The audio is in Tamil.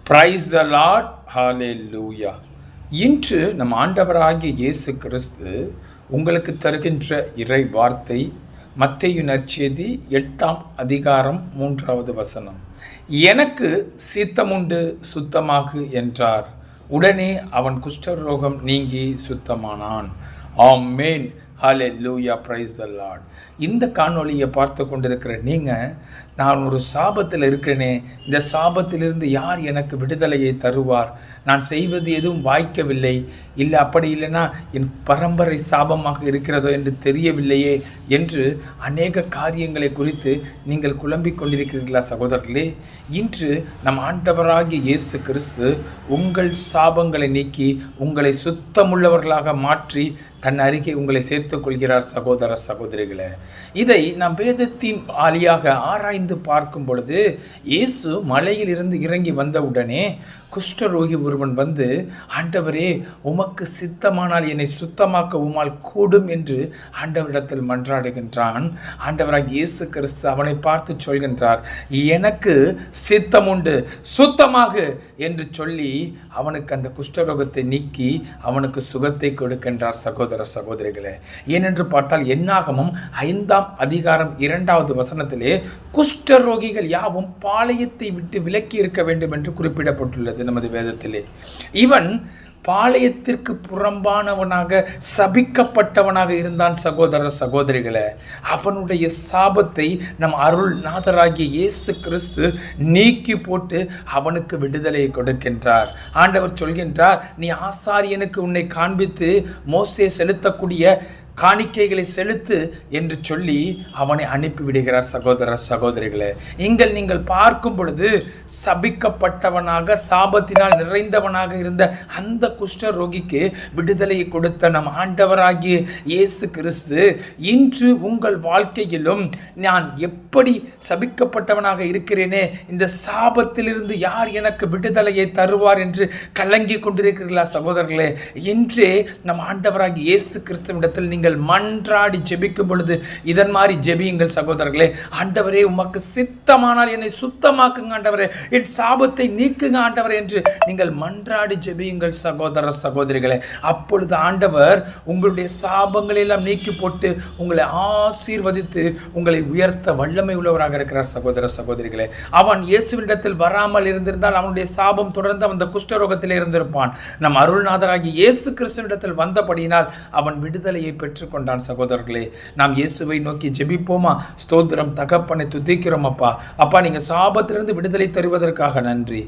பிரைஸ் த லார்ட், ஹல்லேலூயா. இன்று நம் ஆண்டவராகிய இயேசு கிறிஸ்து உங்களுக்கு தருகின்ற இறை வார்த்தை மத்தேயு நற்செய்தி 8ஆம் அதிகாரம் 3வது வசனம். எனக்கு சித்தமுண்டு, சுத்தமாகு என்றார். உடனே அவன் குஷ்டரோகம் நீங்கி சுத்தமானான். ஆமென், ஹல்லேலூயா, பிரைஸ் த லார்ட். இந்த காணொளியை பார்த்து கொண்டிருக்கிற நீங்கள், நான் ஒரு சாபத்தில் இருக்கிறேனே, இந்த சாபத்திலிருந்து யார் எனக்கு விடுதலையை தருவார்? நான் செய்வது எதுவும் வாய்க்கவில்லை, இல்லை அப்படி இல்லைன்னா என் பரம்பரை சாபமாக இருக்கிறதோ என்று தெரியவில்லையே என்று அநேக காரியங்களை குறித்து நீங்கள் குழம்பிக் கொண்டிருக்கிறீர்களா சகோதரர்களே? இன்று நம் ஆண்டவராகிய இயேசு கிறிஸ்து உங்கள் சாபங்களை நீக்கி உங்களை சுத்தமுள்ளவர்களாக மாற்றி தன் அருகே உங்களை சேர்த்துக் கொள்கிறார். சகோதர சகோதரிகளே, இதை நாம் வேதத்தின் ஆளியாக ஆராய்ந்து பார்க்கும் பொழுது, இயேசு மலையில் இருந்து இறங்கி வந்தவுடனே குஷ்டரோகி ஒருவன் வந்து, ஆண்டவரே, உமக்கு சித்தமானால் என்னை சுத்தமாக்க உமால் கூடும் என்று ஆண்டவரிடத்தில் மன்றாடுகின்றான். ஆண்டவராக இயேசு கிறிஸ்து அவனை பார்த்து சொல்கின்றார், எனக்கு சித்தம் உண்டு, சுத்தமாக என்று சொல்லி அவனுக்கு அந்த குஷ்டரோகத்தை நீக்கி அவனுக்கு சுகத்தை கொடுக்கின்றார். சகோதர சகோதரிகளே, ஏனென்று பார்த்தால் என்னாகமம் 5ஆம் அதிகாரம் 2வது வசனத்திலே குஷ்டரோகிகள் யாவும் பாளையத்தை விட்டு விலக்கி இருக்க வேண்டும் என்று குறிப்பிடப்பட்டுள்ளது நமது வேதத்திலே. இவன் பாளையத்திற்கு புறம்பானவனாக சபிக்கப்பட்டவனாக இருந்தான். சகோதர சகோதரிகளே, அவனுடைய சாபத்தை நம் அருள்நாதராகிய இயேசு கிறிஸ்து நீக்கி போட்டு அவனுக்கு விடுதலையை கொடுக்கின்றார். ஆண்டவர் சொல்கின்றார், நீ ஆசாரியனுக்கு உன்னை காண்பித்து மோசே செலுத்தக்கூடிய காணிக்கைகளை செலுத்து என்று சொல்லி அவனை அனுப்பிவிடுகிறார். சகோதர சகோதரிகளே, நீங்கள் பார்க்கும் பொழுது சபிக்கப்பட்டவனாக சாபத்தினால் நிறைந்தவனாக இருந்த அந்த குஷ்டரோகிக்கு விடுதலையை கொடுத்த நம் ஆண்டவராகிய இயேசு கிறிஸ்து இன்று உங்கள் வாழ்க்கையிலும், நான் எப்படி சபிக்கப்பட்டவனாக இருக்கிறேனே, இந்த சாபத்திலிருந்து யார் எனக்கு விடுதலையை தருவார் என்று கலங்கி கொண்டிருக்கிறீர்களா சகோதரர்களே? இன்றே நம் ஆண்டவராகிய இயேசு கிறிஸ்துவிடத்தில் நீங்கள் மன்றாடி ஜெபிக்கும் பொழுது இதன் மாதிரி ஜெபியுங்கள் சகோதரர்களே. ஆண்டவரே, உமக்கு சித்தமானால் என்னை சுத்தமாக்குங்க ஆண்டவரே, என் சாபத்தை நீக்குங்க ஆண்டவரே என்று நீங்கள் மன்றாடி ஜெபியுங்கள் சகோதர சகோதரிகளே. அப்பொழுது ஆண்டவர் உங்களுடைய சாபங்களை எல்லாம் நீக்கி போட்டு உங்களை ஆசீர்வதித்து உங்களை உயர்த்த வல்லமை உள்ளவராக இருக்கிறார். சகோதர சகோதரிகளே, அவன் இயேசுவினிடத்தில் வராமல் இருந்திருந்தால் அவனுடைய சாபம் தொடர்ந்து அந்த குஷ்டரோகத்தில் இருந்திருப்பான். நம் அருள்நாதராகி இயேசு கிறிஸ்துவினிடத்தில் வந்தபடியினால் அவன் விடுதலையை பெற்றுக்கொண்டான். சகோதரர்களே, நாம் இயேசுவை நோக்கி ஜெபிப்போமா? ஸ்தோத்திரம் தகப்பனை, துதிக்கிறோம் அப்பா. அப்பா, நீங்க சாபத்திலிருந்து விடுதலை தருவதற்காக நன்றி.